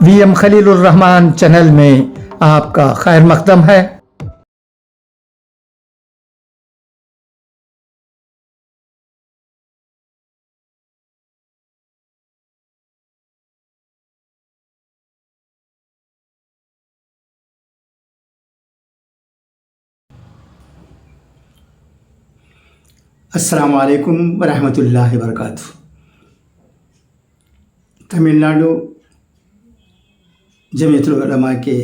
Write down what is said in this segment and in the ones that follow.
VM خلیل الرحمان channel میں آپ کا خیر مقدم ہے۔ السلام علیکم ورحمۃ اللہ وبرکاتہ۔ تمل ناڈو جمعیت العلماء کے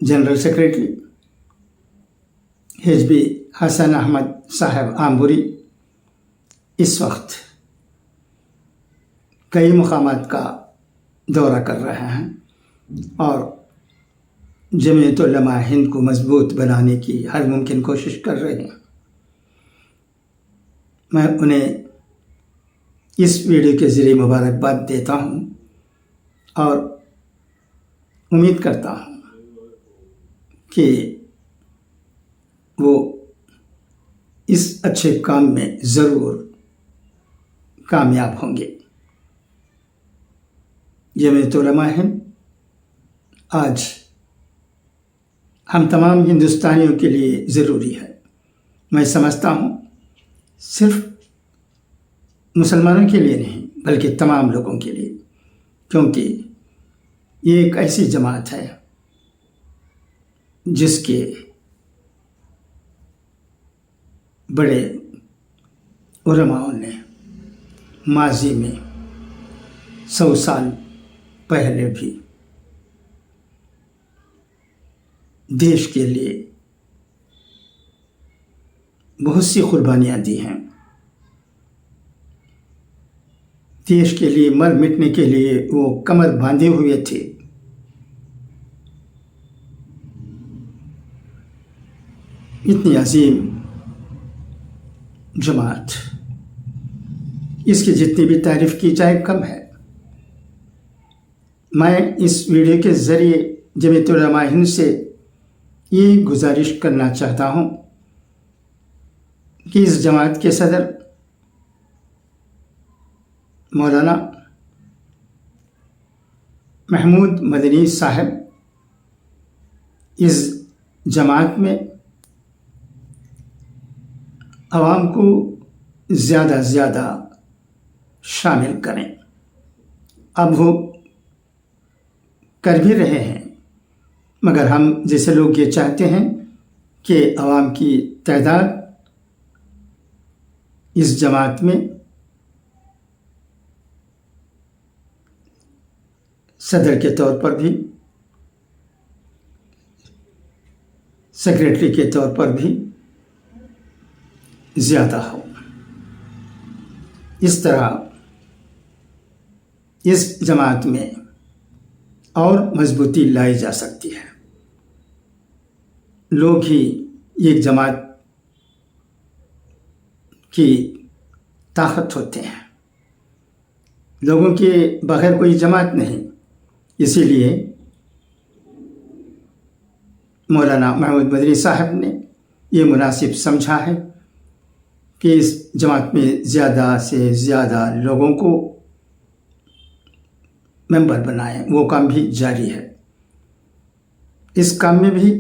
جنرل سیکریٹری حزبی حسن احمد صاحب آمبوری اس وقت کئی مقامات کا دورہ کر رہے ہیں اور جمعیت علماء ہند کو مضبوط بنانے کی ہر ممکن کوشش کر رہے ہیں۔ میں انہیں اس ویڈیو کے ذریعے مبارکباد دیتا ہوں اور امید کرتا ہوں کہ وہ اس اچھے کام میں ضرور کامیاب ہوں گے۔ جمعیت علماء ہند آج ہم تمام ہندوستانیوں کے لیے ضروری ہے۔ میں سمجھتا ہوں صرف مسلمانوں کے لیے نہیں بلکہ تمام لوگوں کے لیے، کیونکہ یہ ایک ایسی جماعت ہے جس کے بڑے علماء نے ماضی میں 100 سال پہلے بھی دیش کے لیے بہت سی قربانیاں دی ہیں۔ دیش کے لیے مر مٹنے کے لیے وہ کمر باندھے ہوئے تھے۔ اتنی عظیم جماعت، اس کی جتنی بھی تعریف کی جائے کم ہے۔ میں اس ویڈیو کے ذریعے جمعیت علماء ہند سے یہ گزارش کرنا چاہتا ہوں کہ اس جماعت کے صدر مولانا محمود مدنی صاحب اس جماعت میں عوام کو زیادہ سے زیادہ شامل کریں۔ اب وہ کر بھی رہے ہیں، مگر ہم جیسے لوگ یہ چاہتے ہیں کہ عوام کی تعداد اس جماعت میں صدر کے طور پر بھی، سیکریٹری کے طور پر بھی زیادہ ہو۔ اس طرح اس جماعت میں اور مضبوطی لائی جا سکتی ہے۔ لوگ ہی ایک جماعت کی طاقت ہوتے ہیں، لوگوں کے بغیر کوئی جماعت نہیں۔ اسی لیے مولانا محمود مدنی صاحب نے یہ مناسب سمجھا ہے کہ اس جماعت میں زیادہ سے زیادہ لوگوں کو ممبر بنائیں۔ وہ کام بھی جاری ہے۔ اس کام میں بھی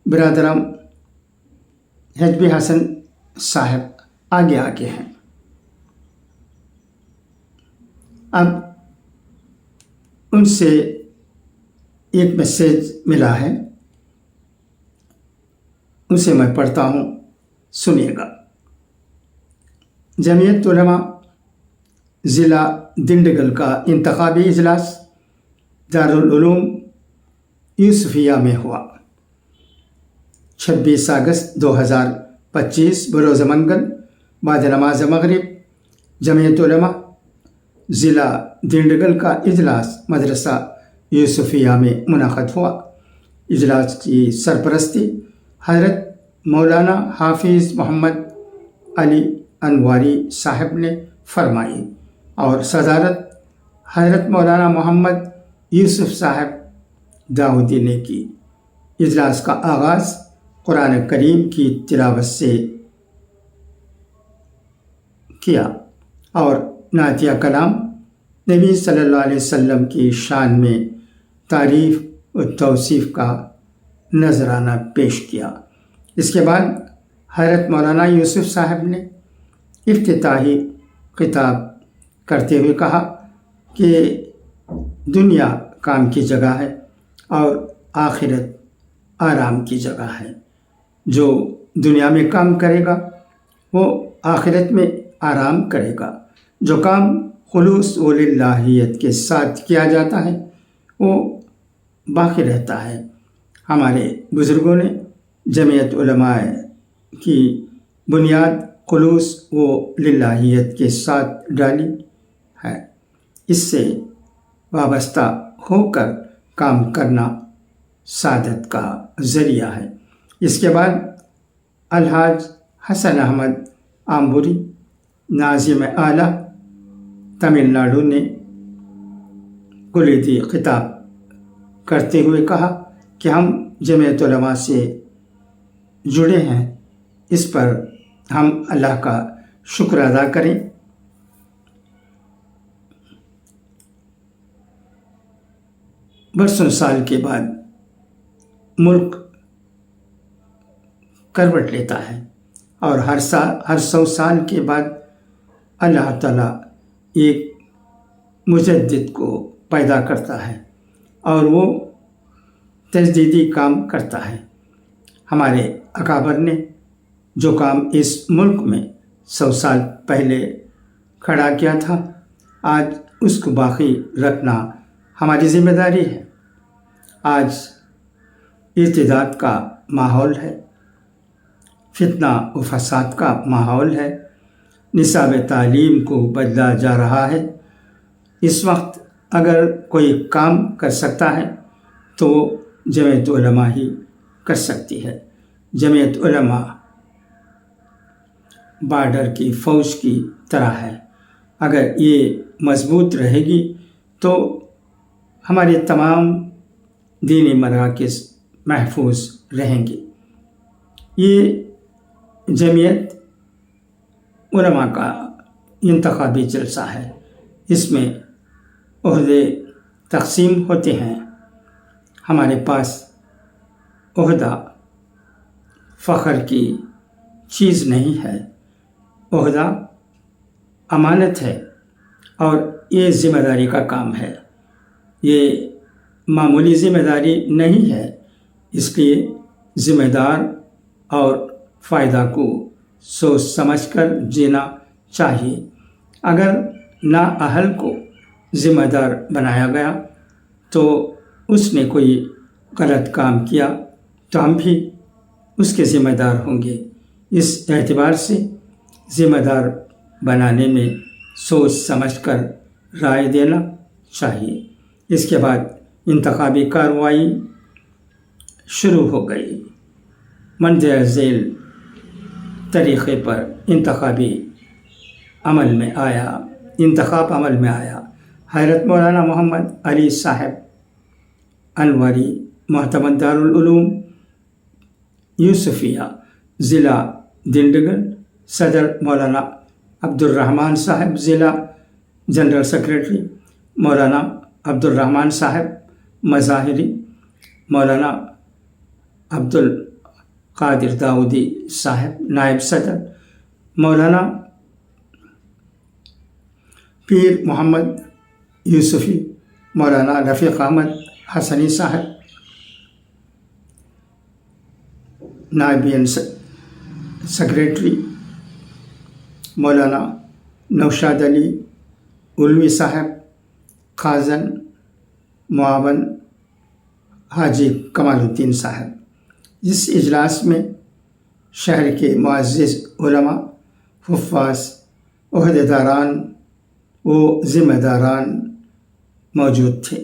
برادران حزبی حسن صاحب آگے ہیں۔ اب ان سے ایک میسیج ملا ہے، اسے میں پڑھتا ہوں، سنیے گا۔ جمعیت علماء ضلع دنڈگل کا انتخابی اجلاس دارالعلوم یوسفیہ میں ہوا۔ 26 اگست 2025 بروز منگل بعد نماز مغرب جمعیت علماء ضلع دنڈگل کا اجلاس مدرسہ یوسفیہ میں منعقد ہوا۔ اجلاس کی سرپرستی حضرت مولانا حافظ محمد علی انواری صاحب نے فرمائی اور صدارت حضرت مولانا محمد یوسف صاحب داؤدی نے کی۔ اجلاس کا آغاز قرآن کریم کی تلاوت سے کیا اور نعتیہ کلام نبی صلی اللہ علیہ وسلم کی شان میں تعریف و توصیف کا نذرانہ پیش کیا۔ اس کے بعد حضرت مولانا یوسف صاحب نے افتتاحی خطاب کرتے ہوئے کہا کہ دنیا کام کی جگہ ہے اور آخرت آرام کی جگہ ہے۔ جو دنیا میں کام کرے گا وہ آخرت میں آرام کرے گا۔ جو کام خلوص و للہیت کے ساتھ کیا جاتا ہے وہ باقی رہتا ہے۔ ہمارے بزرگوں نے جمعیت علماء کی بنیاد خلوص و للہیت کے ساتھ ڈالی ہے۔ اس سے وابستہ ہو کر کام کرنا سعادت کا ذریعہ ہے۔ اس کے بعد الحاج حسن احمد آمبوری ناظم اعلیٰ تمل ناڈو نے کلیدی خطاب کرتے ہوئے کہا کہ ہم جمعیت علماء سے جڑے ہیں، اس پر ہم اللہ کا شکر ادا کریں۔ برسوں سال کے بعد ملک کروٹ لیتا ہے اور ہر 100 سال کے بعد اللہ تعالیٰ ایک مجدد کو پیدا کرتا ہے اور وہ تجدیدی کام کرتا ہے۔ ہمارے اکابر نے جو کام اس ملک میں 100 سال پہلے کھڑا کیا تھا، آج اس کو باقی رکھنا ہماری ذمہ داری ہے۔ آج ارتداد کا ماحول ہے، فتنہ و فساد کا ماحول ہے، نصاب تعلیم کو بدلا جا رہا ہے۔ اس وقت اگر کوئی کام کر سکتا ہے تو جمعیت علماء ہی کر سکتی ہے۔ جمعیت علماء بارڈر کی فوج کی طرح ہے، اگر یہ مضبوط رہے گی تو ہمارے تمام دینی مراکز محفوظ رہیں گے۔ یہ جمعیت علماء کا انتخابی جلسہ ہے، اس میں عہدے تقسیم ہوتے ہیں۔ ہمارے پاس عہدہ فخر کی چیز نہیں ہے، عہدہ امانت ہے اور یہ ذمہ داری کا کام ہے، یہ معمولی ذمہ داری نہیں ہے۔ اس لیے ذمہ دار اور فائدہ کو سوچ سمجھ کر جینا چاہیے۔ اگر نااہل کو ذمہ دار بنایا گیا تو اس نے کوئی غلط کام کیا تو ہم بھی اس کے ذمہ دار ہوں گے۔ اس اعتبار سے ذمہ دار بنانے میں سوچ سمجھ کر رائے دینا چاہیے۔ اس کے بعد انتخابی کارروائی شروع ہو گئی۔ مندرجہ ذیل طریقے پر انتخاب عمل میں آیا۔ حضرت مولانا محمد علی صاحب انوری محتمد دارالعلوم یوسفیہ ضلع دنڈگل، صدر مولانا عبدالرحمن صاحب ضلع جنرل سیکرٹری مولانا عبدالرحمن صاحب مظاہری، مولانا عبدالقادر داؤدی صاحب نائب صدر، مولانا پیر محمد یوسفی، مولانا رفیق احمد حسنی صاحب نائب سیکرٹری، مولانا نوشاد علی علوی صاحب خازن، معاون حاجی کمال الدین صاحب۔ اس اجلاس میں شہر کے معزز علماء، حفاظ، عہدیداران و ذمہ داران موجود تھے۔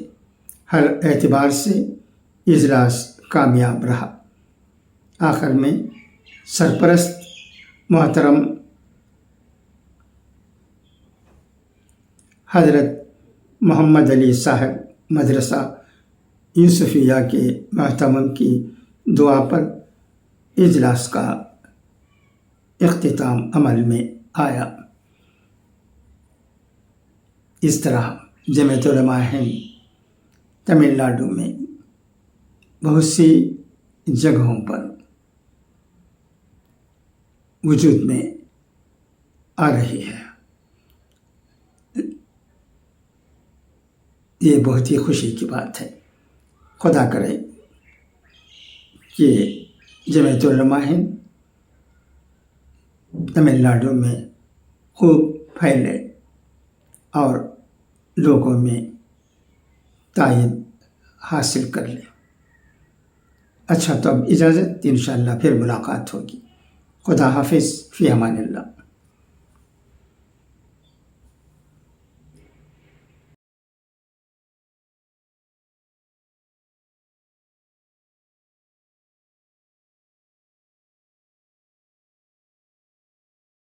ہر اعتبار سے اجلاس کامیاب رہا۔ آخر میں سرپرست محترم حضرت محمد علی صاحب مدرسہ یوسفیہ کے محتمم کی دعا پر اجلاس کا اختتام عمل میں آیا۔ اس طرح جمعیت علماء ہند تمل ناڈو میں بہت سی جگہوں پر وجود میں آ رہی ہے۔ یہ بہت ہی خوشی کی بات ہے۔ خدا کرے کہ جمعیت علماء ہند تمل ناڈو میں خوب پھیلے اور لوگوں میں تائید حاصل کر لے۔ اچھا، تو اب اجازت، انشاءاللہ پھر ملاقات ہوگی۔ خدا حافظ، فی امان اللہ۔